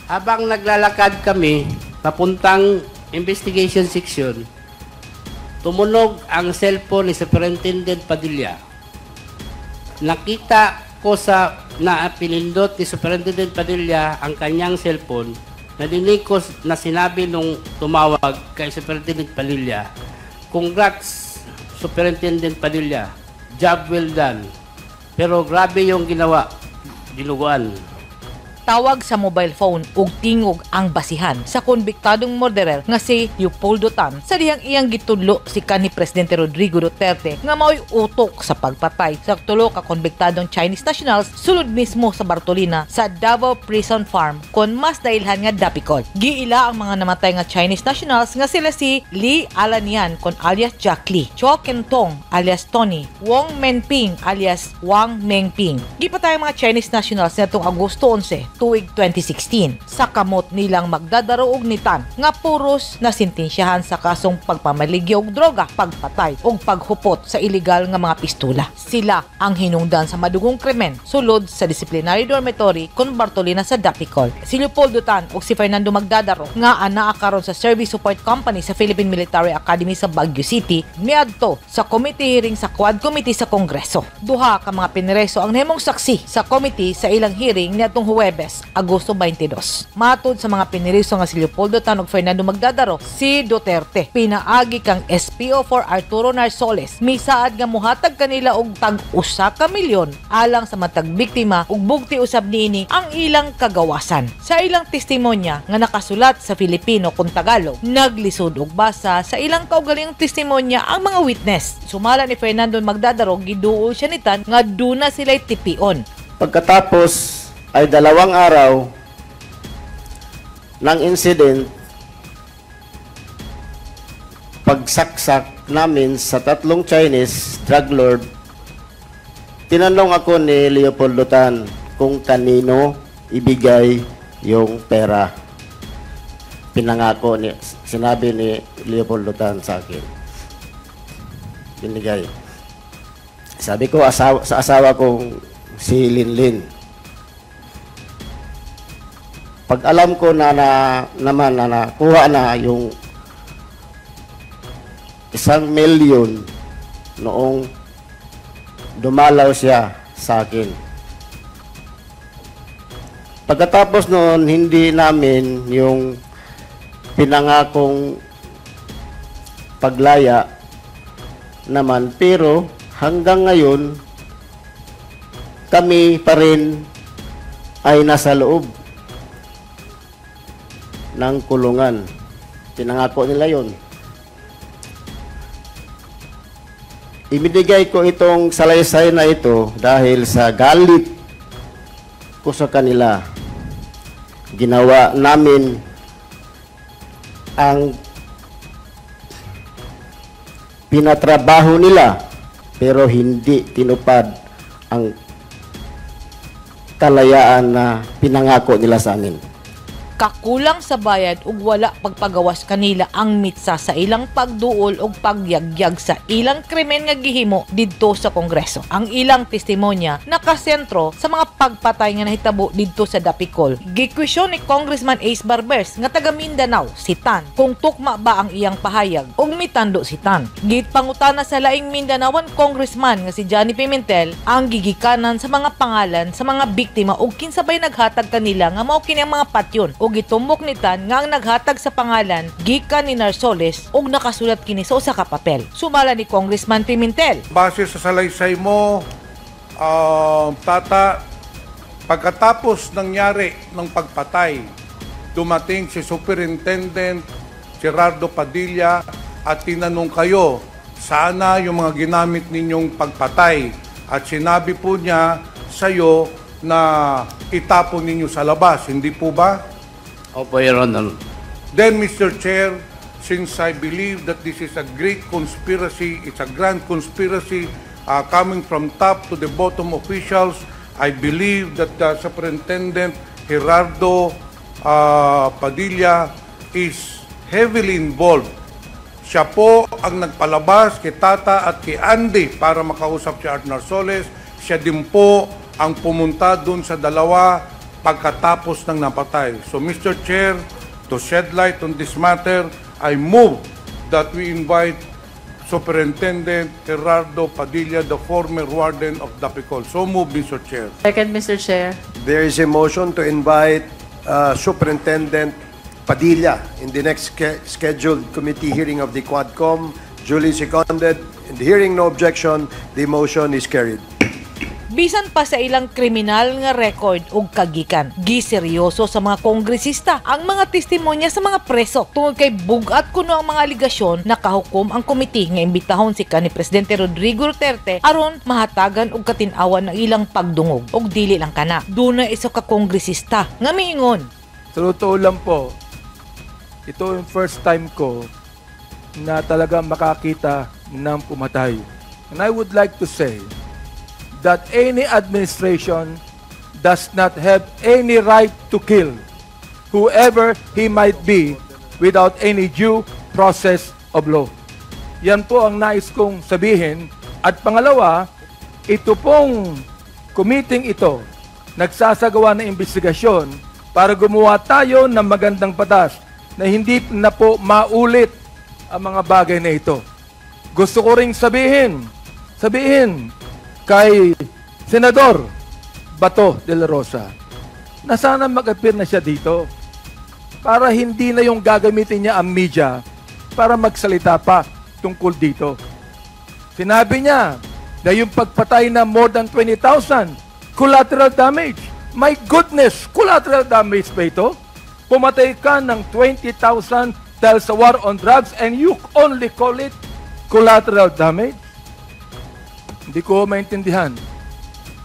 Habang naglalakad kami, papuntang investigation section, tumunog ang cellphone ni Superintendent Padilla. Nakita ko sa pinindot ni Superintendent Padilla ang kanyang cellphone. Nadinig ko na sinabi nung tumawag kay Superintendent Padilla, "Congrats, Superintendent Padilla. Job well done." Pero grabe yung ginawa, dinuguan. Tawag sa mobile phone ug tingog ang basihan sa konbiktadong murderer nga si Leopoldo Tan sa dihang iyang gitudlo si kanhi Presidente Rodrigo Duterte nga mao'y utok sa pagpatay sa tulo ka konbiktadong Chinese nationals sulod mismo sa Bartolina sa Davao Prison Farm kon mas dailhan nga Dapicol. Giila ang mga namatay nga Chinese nationals nga sila si Lee Alanian kon alias Jack Lee, Cho Kentong alias Tony, Wong Menping alias Wang Mengping. Gipatay ang mga Chinese nationals nitong Agosto 11 tuig 2016 sa kamot nilang magdadaroog ni Tan nga puros na sintensyahan sa kasong pagpamaligya og droga, pagpatay ug paghupot sa ilegal nga mga pistola. Sila ang hinungdan sa madugong krimen sulod sa disciplinary dormitory kon Bartolina sa Dapicol. Si Leopoldo Tan ug si Fernando Magdadaro nga anaa karon sa Service Support Company sa Philippine Military Academy sa Baguio City miadto sa committee hearing sa Quad Committee sa Kongreso. Duha ka mga pinreso ang nahimong saksi sa committee sa ilang hearing niadtong Huwebes, Agosto 22. Matod sa mga piniriso nga si Leopoldo Tan ug Fernando Magdadaro, si Duterte pinaagi kang SPO for Arturo Narsoles misaad nga muhatag kanila og tag 1 milyon alang sa matag biktima ug bugti usab niini ang ilang kagawasan. Sa ilang testimonya nga nakasulat sa Filipino kung Tagalog, naglisod og basa sa ilang kaugalingong testimonya ang mga witness. Sumala ni Fernando Magdadaro, giduol siya ni Tan nga duna sila'y tipion. Pagkatapos ay 2 araw ng incident, pagsaksak namin sa 3 Chinese drug lord, tinanong ako ni Leopoldo Tan kung kanino ibigay yung pera. Pinangako sinabi ni Leopoldo Tan sa akin, binigay. Sabi ko sa asawa kong si Linlin. Pag alam ko na nakuha na yung 1 milyon noong dumalaw siya sa akin. Pagkatapos noon, hindi namin yung pinangakong paglaya naman, pero hanggang ngayon kami pa rin ay nasa loob ng kulungan. Pinangako nila yon. Ibinigay ko itong salaysay na ito dahil sa galit ko sa kanila. Ginawa namin ang pinatrabaho nila pero hindi tinupad ang kalayaan na pinangako nila sa amin. Kakulang sa bayad ug wala pagpagawas kanila ang mitsa sa ilang pagduol ug pagyagyag sa ilang krimen nga gihimo didto sa Kongreso. Ang ilang testimonya nakasentro sa mga pagpatay nga nahitabo didto sa Dapicol. Gikwestiyon ni Congressman Ace Barbers nga taga Mindanao si Tan kung tukma ba ang iyang pahayag ug mitando si Tan. Gitpangutana sa laing Mindanaoan congressman nga si Johnny Pimentel ang gigikanan sa mga pangalan sa mga biktima ug kinsabay naghatag kanila nga mao kini ang mga patyon ug gitumbok ni Tan nga ang naghatag sa pangalan gikan ni Narsoles ug nakasulat kini sa usa ka papel. Sumala ni Congressman Pimentel. Base sa salaysay mo, Tata, pagkatapos nangyari ng pagpatay, dumating si Superintendent Gerardo Padilla at tinanong kayo, sana yung mga ginamit ninyong pagpatay, at sinabi po niya sa'yo na itapon ninyo sa labas, hindi po ba? Opo, Your Honor. Then, Mr. Chair, since I believe that this is a great conspiracy, it's a grand conspiracy coming from top to the bottom officials, I believe that Superintendent Gerardo Padilla is heavily involved. Siya po ang nagpalabas kay Tata at kay Andy para makausap si Art Narsoles. Siya din po ang pumunta doon sa dalawa pagkatapos ng napatay. So Mr. Chair, to shed light on this matter, I move that we invite Superintendent Gerardo Padilla, the former warden of Dapicol. So move, Mr. Chair. Second, Mr. Chair. There is a motion to invite Superintendent Padilla in the next scheduled committee hearing of the Quadcom. Duly seconded. In the hearing, no objection. The motion is carried. Bisan pa sa ilang kriminal nga record ug kagikan, giseryoso sa mga kongresista ang mga testimonya sa mga preso tungod kay bugat kuno ang mga aligasyon. Nakahukom ang komite nga imbitahon si kanhi Presidente Rodrigo Duterte aron mahatagan og katin-awan ng ilang pagdungog og dili lang kana. Dunay isa ka kongresista nga miingon, sa totoo lang po, ito yung first time ko na talaga makakita ng pumatay. And I would like to say that any administration does not have any right to kill whoever he might be without any due process of law. Yan po ang nais kong sabihin. At pangalawa, ito pong committee ito nagsasagawa ng investigasyon para gumawa tayo ng magandang batas na hindi na po maulit ang mga bagay na ito. Gusto ko ring sabihin kay Senador Bato de la Rosa na sana mag-appear na siya dito para hindi na yung gagamitin niya ang media para magsalita pa tungkol dito. Sinabi niya na yung pagpatay na more than 20,000 collateral damage. My goodness, collateral damage ba ito? Pumatay ka ng 20,000 dahil sa war on drugs and you only call it collateral damage? Hindi ko maintindihan.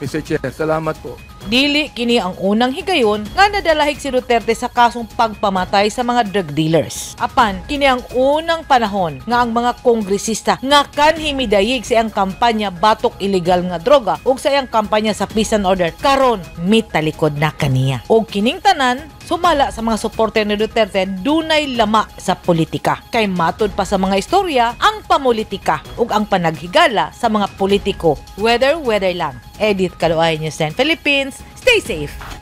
Mr. Chair, salamat po. dili kini ang unang higayon nga nadalahig si Duterte sa kasong pagpamatay sa mga drug dealers. Apan, kini ang unang panahon nga ang mga kongresista nga kanhimidayig sa iyang kampanya batok illegal nga droga ug sa iyang kampanya sa peace and order karon mitalikod na kaniya. Og kining tanan sumala sa mga suporter ni Duterte dunay lama sa politika. Kay matod pa sa mga istorya, ang pamulitika ug ang panaghigala sa mga politiko, whether lang. Edith Caluay, News 10 Philippines. Stay safe!